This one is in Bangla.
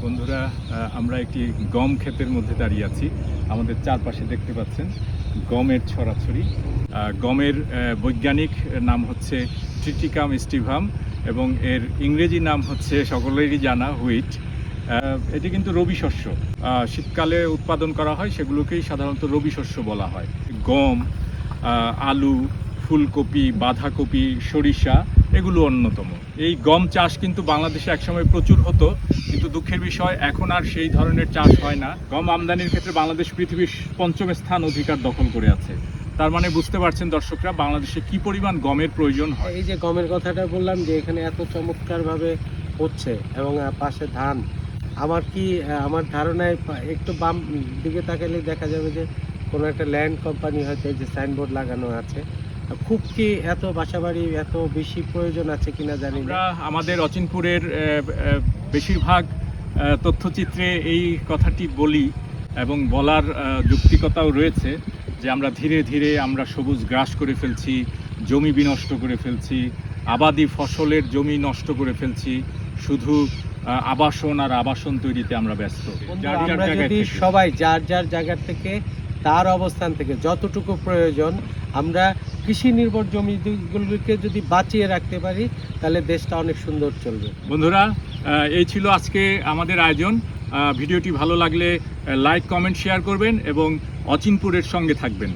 বন্ধুরা, আমরা একটি গম ক্ষেতের মধ্যে দাঁড়িয়ে আছি। আমাদের চারপাশে দেখতে পাচ্ছেন গমের ছড়াছড়ি। গমের বৈজ্ঞানিক নাম হচ্ছে ট্রিটিকাম স্টিভাম এবং এর ইংরেজি নাম হচ্ছে সকলেরই জানা হুইট। এটি কিন্তু রবি শস্য, শীতকালে উৎপাদন করা হয়, সেগুলোকেই সাধারণত রবি শস্য বলা হয়। গম, আলু, ফুলকপি, বাঁধাকপি, সরিষা এগুলো অন্যতম। এই গম চাষ কিন্তু বাংলাদেশে একসময় প্রচুর হতো, কিন্তু দুঃখের বিষয় এখন আর সেই ধরনের চাষ হয় না। গম আমদানির ক্ষেত্রে বাংলাদেশ পৃথিবীর ৫ম স্থান অধিকার দখল করে আছে। তার মানে বুঝতে পারছেন দর্শকরা, বাংলাদেশে কি পরিমাণ গমের প্রয়োজন হয়। এই যে গমের কথাটা বললাম যে এখানে এত চমৎকারভাবে হচ্ছে এবং পাশে ধান, আমার ধারণায় একটু বাম দিকে তাকালে দেখা যাবে যে কোনো একটা ল্যান্ড কোম্পানি হয়তো এই যে সাইনবোর্ড লাগানো আছে। খুব কি এত বাসাবাড়ি এত বেশি প্রয়োজন আছে কিনা জানি না। আমরা আমাদের অচিনপুরের বেশিরভাগ তথ্যচিত্রে এই কথাটি বলি এবং বলার যৌক্তিকতাও রয়েছে যে আমরা ধীরে ধীরে আমরা সবুজ গ্রাস করে ফেলছি, জমি বিনষ্ট করে ফেলছি, আবাদি ফসলের জমি নষ্ট করে ফেলছি, শুধু আবাসন আর আবাসন তৈরিতে আমরা ব্যস্ত। আমরা যদি সবাই যার যার জায়গা থেকে তার অবস্থান থেকে যতটুকু প্রয়োজন আমরা কৃষি নির্ভর জমিগুলোকে যদি বাঁচিয়ে রাখতে পারি তাহলে দেশটা অনেক সুন্দর চলবে। বন্ধুরা, এই ছিল আজকে আমাদের আয়োজন। ভিডিওটি ভালো লাগলে লাইক, কমেন্ট, শেয়ার করবেন এবং অচিনপুরের সঙ্গে থাকবেন।